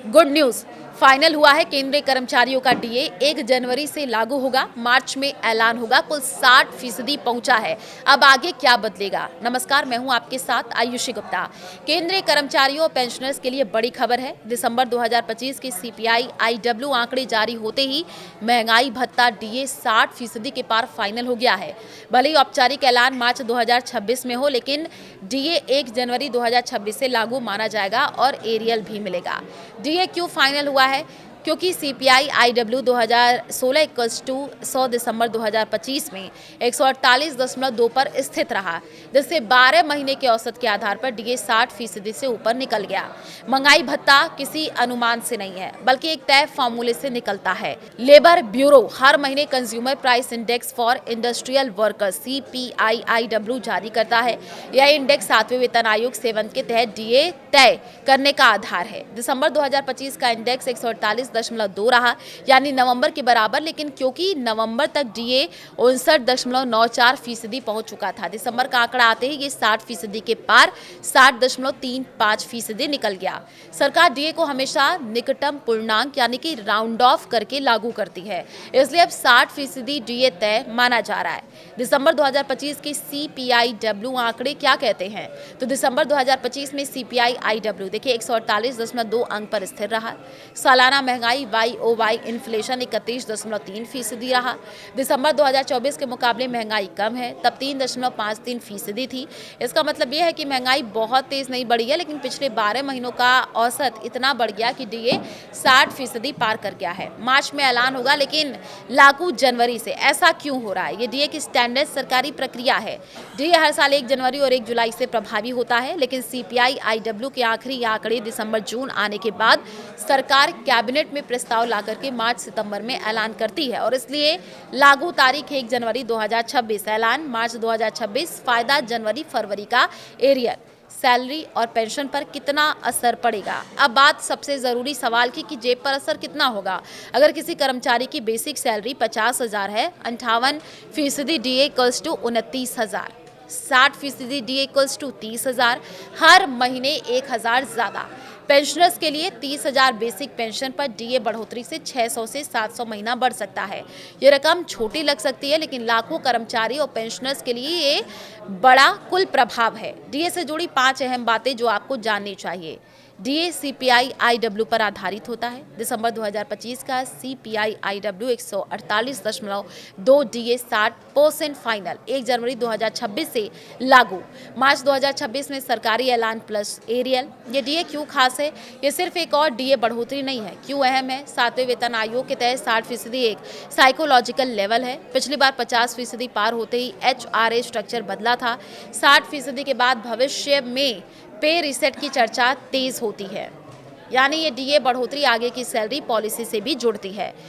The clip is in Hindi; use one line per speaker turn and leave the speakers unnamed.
गुड न्यूज फाइनल हुआ है। केंद्रीय कर्मचारियों का डीए 1 जनवरी से लागू होगा। मार्च में ऐलान होगा। कुल 60% पहुंचा है। अब आगे क्या बदलेगा? नमस्कार, मैं हूं आपके साथ आयुषी गुप्ता। केंद्रीय कर्मचारियों और पेंशनर्स के लिए बड़ी खबर है। दिसंबर 2025 के सीपीआई आईडब्ल्यू आंकड़े जारी होते ही महंगाई भत्ता डीए 60% के पार फाइनल हो गया है। भले ही औपचारिक ऐलान मार्च 2026 में हो, लेकिन डीए 1 जनवरी 2026 से लागू माना जाएगा और एरियल भी मिलेगा। डीए क्यों फाइनल हुआ है? क्योंकि सीपीआई आईडब्ल्यू 2016 इक्वल्स टू 100 दिसंबर 2025 में 148.2 पर स्थित रहा, जिससे 12 महीने के औसत के आधार पर डीए 60% से ऊपर निकल गया। महंगाई भत्ता किसी अनुमान से नहीं है, बल्कि एक तय फॉर्मूले से निकलता है। लेबर ब्यूरो हर महीने consumer price index for industrial workers CPIW जारी करता है। यह इंडेक्स 7वें वेतन आयोग 7 के तहत डीए तय करने का आधार है। दिसंबर 2025 का इंडेक्स 148.2 रहा, यानी नवंबर के बराबर, लेकिन क्योंकि नवंबर तक डीए 59.94% पहुंच चुका था, दिसंबर का आंकड़ा आते ही ये 60% के पार 60.35% निकल गया। सरकार डीए को हमेशा निकटतम पूर्णांक यानी कि राउंड ऑफ करके लागू करती है, इसलिए अब 60% डीए तय माना जा रहा है। दिसंबर 2025 के सीपीआईडब्ल्यू आंकड़े क्या कहते हैं? तो दिसंबर 2025 में सीपीआईडब्ल्यू देखिए 148.2 अंक पर स्थिर रहा। सालाना महंगाई YOY इन्फ्लेशन 31.3% रहा। दिसंबर 2024 के मुकाबले महंगाई कम है, तब 3.53% थी। इसका मतलब यह है कि महंगाई बहुत तेज नहीं बढ़ी है, लेकिन पिछले 12 महीनों का औसत इतना बढ़ गया कि डीए 60% पार कर गया है। मार्च में ऐलान होगा, लेकिन लागू जनवरी से। ऐसा क्यों हो रहा है? ये डीए की स्टैंडर्ड सरकारी प्रक्रिया है। डीए हर साल 1 जनवरी और 1 जुलाई से प्रभावी होता है, लेकिन सीपीआईडब्ल्यू के आखिरी आंकड़े दिसंबर जून आने के बाद सरकार कैबिनेट में प्रस्ताव लाकर के मार्च सितंबर में ऐलान करती है, और इसलिए लागू तारीख 1 जनवरी 2026, ऐलान मार्च 2026, फायदा जनवरी फरवरी का एरियर। सैलरी और पेंशन पर कितना असर पड़ेगा? अब बात सबसे ज़रूरी सवाल की कि जेब पर असर कितना होगा। अगर किसी कर्मचारी की बेसिक सैलरी 50,000 है, 58% DA equals to 29,000, 60% DA equals to 30,000, हर महीने 1,000 ज़्यादा। पेंशनर्स के लिए 30,000 बेसिक पेंशन पर डीए बढ़ोतरी से 600 से 700 महीना बढ़ सकता है। ये रकम छोटी लग सकती है, लेकिन लाखों कर्मचारी और पेंशनर्स के लिए ये बड़ा कुल प्रभाव है। डीए से जुड़ी 5 अहम बातें जो आपको जाननी चाहिए। डीए सीपीआईडब्ल्यू पर आधारित होता है। दिसंबर 2025 का सीपीआईडब्ल्यू 148.2 डीए 60% फाइनल 1 जनवरी 2026 से लागू। मार्च 2026 में सरकारी ऐलान प्लस एरियल। ये डीए क्यों खास है? ये सिर्फ एक और डीए बढ़ोतरी नहीं है। क्यों अहम है? 7वें वेतन आयोग के तहत 60% एक साइकोलॉजिकल लेवल है। पिछली बार 50% पार होते ही HRA स्ट्रक्चर बदला था। 60% के बाद भविष्य में पे रिसेट की चर्चा तेज होती है, यानी ये डीए बढ़ोतरी आगे की सैलरी पॉलिसी से भी जुड़ती है।